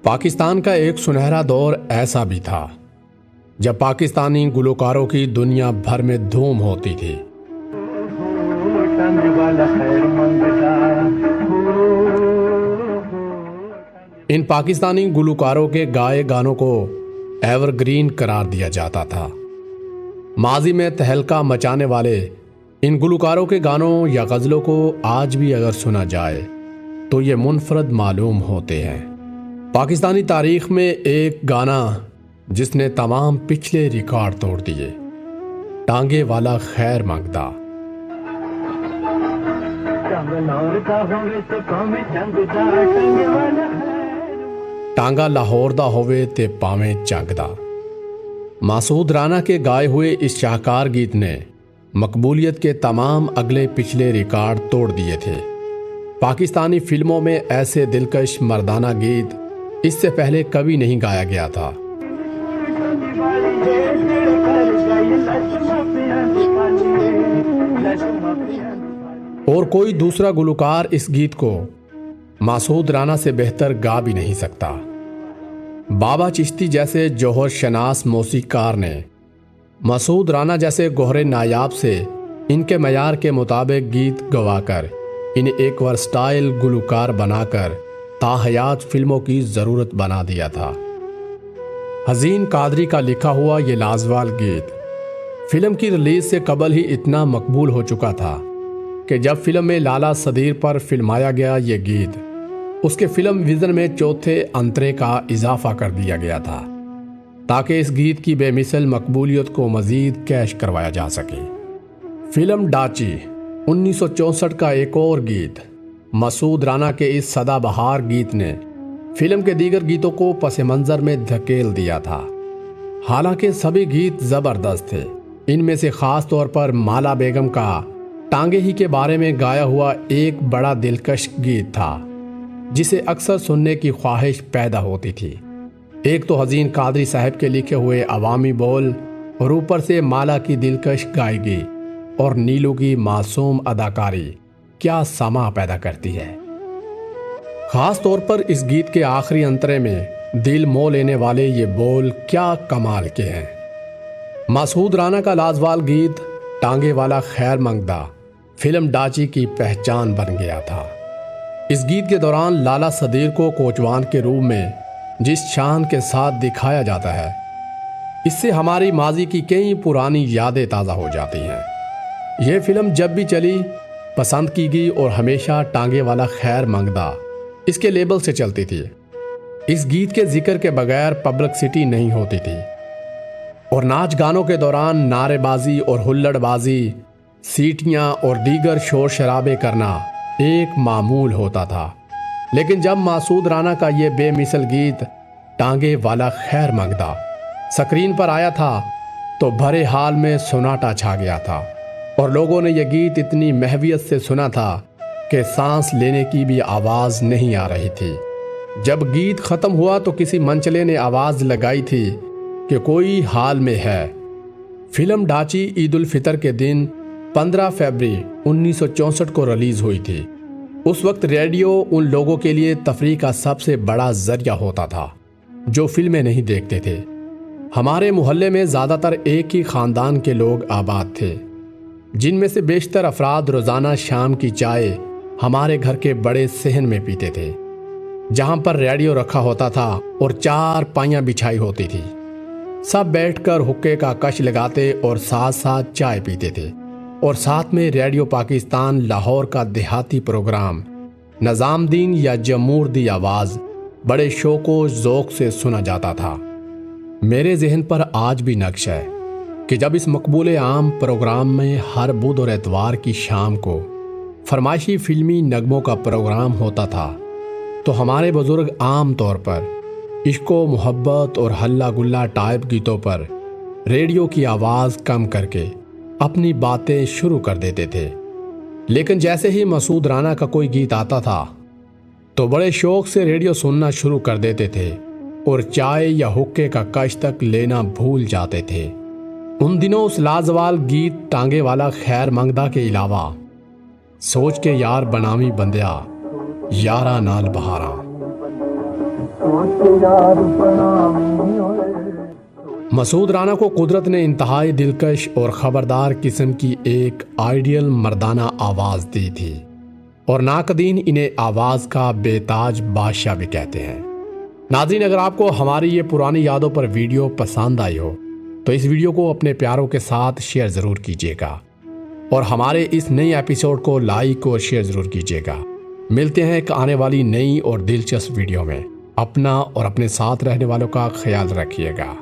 पाकिस्तान का एक सुनहरा दौर ऐसा भी था जब पाकिस्तानी गुलकारों की दुनिया भर में धूम होती थी। इन पाकिस्तानी गुलकारों के गाए गानों को एवरग्रीन करार दिया जाता था। माजी में तहलका मचाने वाले इन गुलकारों के गानों या गज़लों को आज भी अगर सुना जाए तो ये मुनफरद मालूम होते हैं। पाकिस्तानी तारीख में एक गाना जिसने तमाम पिछले रिकॉर्ड तोड़ दिए, टांगे वाला खैर मांगदा। टांगा लाहौर दा होवे ते पावे चंगदा। मासूद राना के गाए हुए इस शाहकार गीत ने मकबूलियत के तमाम अगले पिछले रिकॉर्ड तोड़ दिए थे। पाकिस्तानी फिल्मों में ऐसे दिलकश मर्दाना गीत इससे पहले कभी नहीं गाया गया था। और कोई दूसरा गुलकार इस गीत को मासूद राना से बेहतर गा भी नहीं सकता। बाबा चिश्ती जैसे जौहर शनास मौसीकार ने मासूद राना जैसे गोहरे नायाब से इनके मयार के मुताबिक गीत गवाकर इन्हें एक वर्सटाइल गुलकार बनाकर ताहयात फिल्मों की ज़रूरत बना दिया था। हज़ीन कादरी का लिखा हुआ ये लाजवाल गीत फिल्म की रिलीज से कबल ही इतना मकबूल हो चुका था कि जब फिल्म में लाला सदीर पर फिल्माया गया ये गीत उसके फिल्म विजन में चौथे अंतरे का इजाफा कर दिया गया था ताकि इस गीत की बेमिसल मकबूलियत को मजीद कैश करवाया जा सके। फिल्म डाची 1964 का एक और गीत मासूद राना के इस सदाबहार गीत ने फिल्म के दीगर गीतों को पस मंजर में धकेल दिया था। हालांकि सभी गीत ज़बरदस्त थे। इनमें से ख़ास तौर पर माला बेगम का टांगे ही के बारे में गाया हुआ एक बड़ा दिलकश गीत था जिसे अक्सर सुनने की ख्वाहिश पैदा होती थी। एक तो हज़ीन कादरी साहब के लिखे हुए अवामी बोल और ऊपर से माला की दिलकश गायकी और नीलू की मासूम अदाकारी क्या समा पैदा करती है। खास तौर पर इस गीत के आखिरी अंतरे में दिल मोह लेने वाले ये बोल क्या कमाल के हैं। मासूद राना का लाजवाल गीत टांगे वाला खैर मंगदा फिल्म डाची की पहचान बन गया था। इस गीत के दौरान लाला सदीर को कोचवान के रूप में जिस शान के साथ दिखाया जाता है इससे हमारी माजी की कई पुरानी यादें ताज़ा हो जाती हैं। यह फिल्म जब भी चली पसंद की गई और हमेशा टांगे वाला खैर मंगदा इसके लेबल से चलती थी। इस गीत के जिक्र के बगैर पब्लिसिटी नहीं होती थी और नाच गानों के दौरान नारेबाजी और हुल्लड़बाजी, सीटियां और दीगर शोर शराबे करना एक मामूल होता था। लेकिन जब मासूद राना का ये बेमिसल गीत टांगे वाला खैर मंगदा स्क्रीन पर आया था तो भरे हाल में सन्नाटा छा गया था और लोगों ने यह गीत इतनी महवियत से सुना था कि सांस लेने की भी आवाज़ नहीं आ रही थी। जब गीत ख़त्म हुआ तो किसी मंचले ने आवाज़ लगाई थी कि कोई हाल में है। फिल्म डाची ईद उल फितर के दिन 15 फरवरी 1964 को रिलीज़ हुई थी। उस वक्त रेडियो उन लोगों के लिए तफरीह का सबसे बड़ा जरिया होता था जो फिल्में नहीं देखते थे। हमारे मोहल्ले में ज़्यादातर एक ही ख़ानदान के लोग आबाद थे जिनमें से बेशतर अफराद रोज़ाना शाम की चाय हमारे घर के बड़े सहन में पीते थे जहां पर रेडियो रखा होता था और 4 पाइयां बिछाई होती थी। सब बैठकर हुक्के का कश लगाते और साथ साथ चाय पीते थे और साथ में रेडियो पाकिस्तान लाहौर का देहाती प्रोग्राम निज़ामुद्दीन या जमूर दी आवाज़ बड़े शौक़ो ज़ौक़ से सुना जाता था। मेरे जहन पर आज भी नक्श है कि जब इस मकबूल आम प्रोग्राम में हर बुध और एतवार की शाम को फरमाइशी फिल्मी नगमों का प्रोग्राम होता था तो हमारे बुजुर्ग आम तौर पर इश्को मोहब्बत और हल्ला गुल्ला टाइप गीतों पर रेडियो की आवाज़ कम करके अपनी बातें शुरू कर देते थे। लेकिन जैसे ही मासूद राना का कोई गीत आता था तो बड़े शौक से रेडियो सुनना शुरू कर देते थे और चाय या हुक्के का कश तक लेना भूल जाते थे। उन दिनों उस लाजवाल गीत टांगे वाला खैर मंगदा के अलावा सोच के यार बनावी बंदिया यारा नाल बहारा। मसूद राना को कुदरत ने इंतहाई दिलकश और ख़बरदार किस्म की एक आइडियल मर्दाना आवाज़ दी थी और नाकदीन इन्हें आवाज़ का बेताज बादशाह भी कहते हैं। नाज़रीन, अगर आपको हमारी ये पुरानी यादों पर वीडियो पसंद आई हो तो इस वीडियो को अपने प्यारों के साथ शेयर ज़रूर कीजिएगा और हमारे इस नए एपिसोड को लाइक और शेयर ज़रूर कीजिएगा। मिलते हैं एक आने वाली नई और दिलचस्प वीडियो में। अपना और अपने साथ रहने वालों का ख्याल रखिएगा।